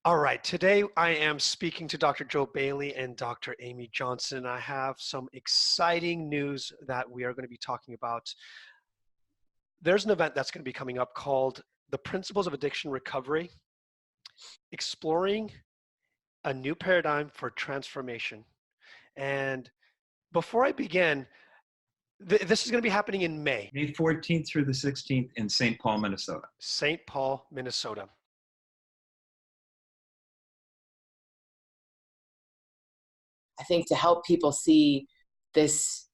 All right, today I am speaking to Dr. Joe Bailey and Dr. Amy Johnson. I have some exciting news that we are going to be talking about. There's an event that's going to be coming up called The Principles of Addiction Recovery, Exploring a New Paradigm for Transformation. And before I begin, this is going to be happening in May. May 14th through the 16th in St. Paul, Minnesota. St. Paul, Minnesota. I think to help people see this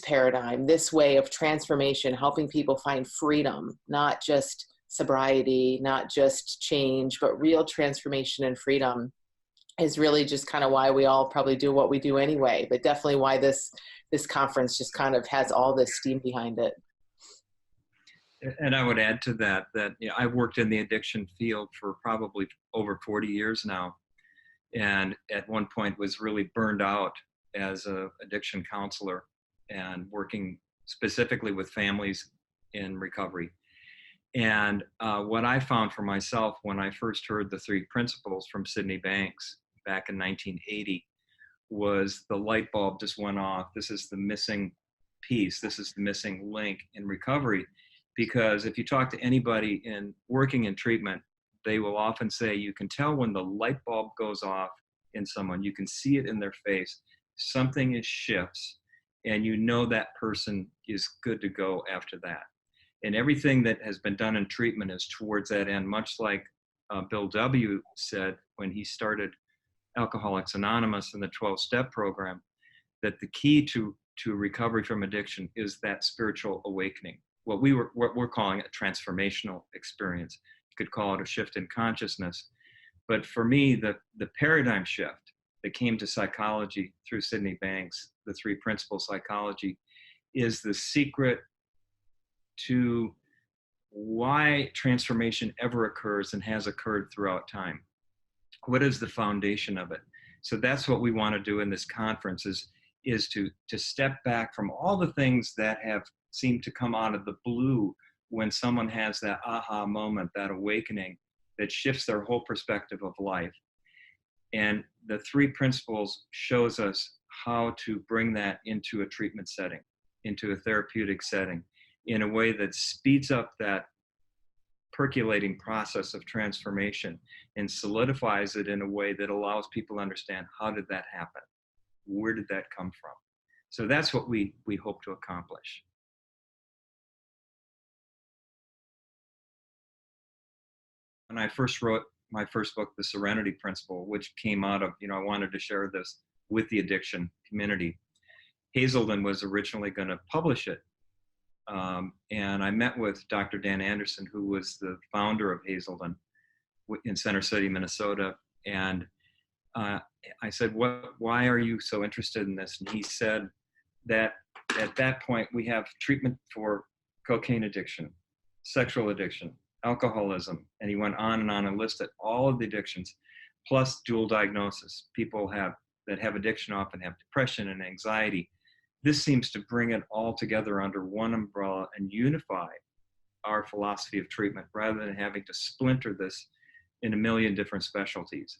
paradigm, this way of transformation, helping people find freedom, not just sobriety, not just change, but real transformation and freedom is really just kind of why we all probably do what we do anyway, but definitely why this conference just kind of has all this steam behind it. And I would add to that, I've worked in the addiction field for probably over 40 years now. And at one point was really burned out as an addiction counselor and working specifically with families in recovery. And what I found for myself when I first heard the three principles from Sydney Banks back in 1980 was the light bulb just went off. This is the missing piece. This is the missing link in recovery. Because if you talk to anybody working in treatment, they will often say you can tell when the light bulb goes off in someone. You can see it in their face. Something shifts, and you know that person is good to go after that. And everything that has been done in treatment is towards that end, much like Bill W. said when he started Alcoholics Anonymous and the 12-step program, that the key to recovery from addiction is that spiritual awakening. What we're calling a transformational experience. You could call it a shift in consciousness. But for me, the paradigm shift that came to psychology through Sydney Banks, the three principles psychology, is the secret to why transformation ever occurs and has occurred throughout time. What is the foundation of it? So that's what we want to do in this conference is to step back from all the things that have seemed to come out of the blue when someone has that aha moment, that awakening that shifts their whole perspective of life. And the three principles shows us how to bring that into a treatment setting, into a therapeutic setting, in a way that speeds up that percolating process of transformation and solidifies it in a way that allows people to understand, how did that happen? Where did that come from? So that's what we hope to accomplish. When I first wrote my first book, The Serenity Principle, which came out of, I wanted to share this with the addiction community. Hazelden was originally going to publish it. And I met with Dr. Dan Anderson, who was the founder of Hazelden in Center City, Minnesota. And I said, why are you so interested in this? And he said that at that point, we have treatment for cocaine addiction, sexual addiction, alcoholism, and he went on and listed all of the addictions, plus dual diagnosis. People that have addiction often have depression and anxiety. This seems to bring it all together under one umbrella and unify our philosophy of treatment rather than having to splinter this in a million different specialties.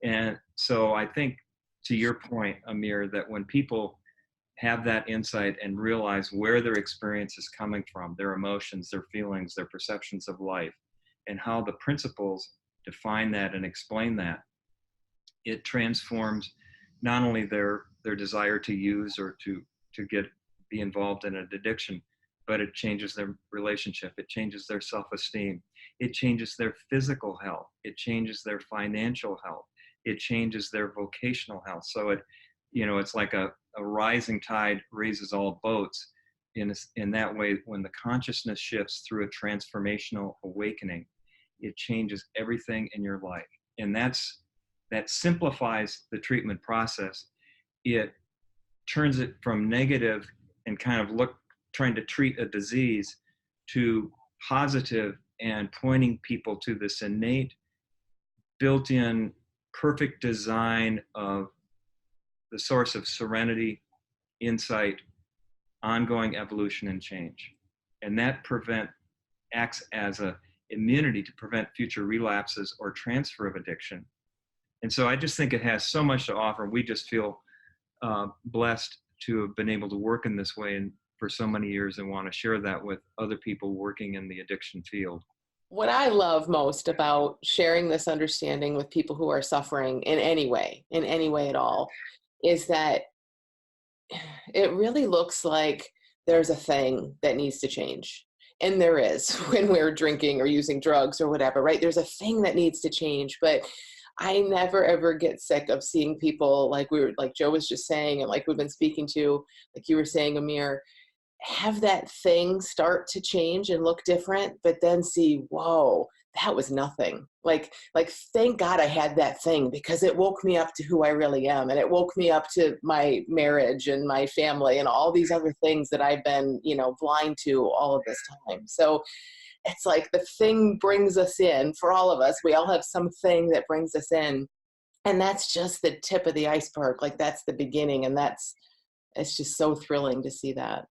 And so I think, to your point, Amir, that when people have that insight and realize where their experience is coming from, their emotions, their feelings, their perceptions of life, and how the principles define that and explain that, it transforms not only their desire to use or to be involved in an addiction, but it changes their relationship, it changes their self-esteem, it changes their physical health, it changes their financial health, it changes their vocational health. So it's like a rising tide raises all boats. In that way, when the consciousness shifts through a transformational awakening, it changes everything in your life. And that simplifies the treatment process. It turns it from negative and kind of trying to treat a disease to positive and pointing people to this innate, built-in, perfect design of the source of serenity, insight, ongoing evolution and change. And that acts as an immunity to prevent future relapses or transfer of addiction And so I just think it has so much to offer. We just feel blessed to have been able to work in this way and for so many years, and want to share that with other people working in the addiction field. What I love most about sharing this understanding with people who are suffering in any way at all, is that it really looks like there's a thing that needs to change. And there is when we're drinking or using drugs or whatever, right? There's a thing that needs to change. But I never ever get sick of seeing people like like Joe was just saying, and like we've been speaking to, like you were saying, Amir, have that thing start to change and look different, but then see, whoa, that was nothing. Like thank God I had that thing, because it woke me up to who I really am. And it woke me up to my marriage and my family and all these other things that I've been, blind to all of this time. So it's like the thing brings us in for all of us. We all have something that brings us in. And that's just the tip of the iceberg. Like that's the beginning. And it's just so thrilling to see that.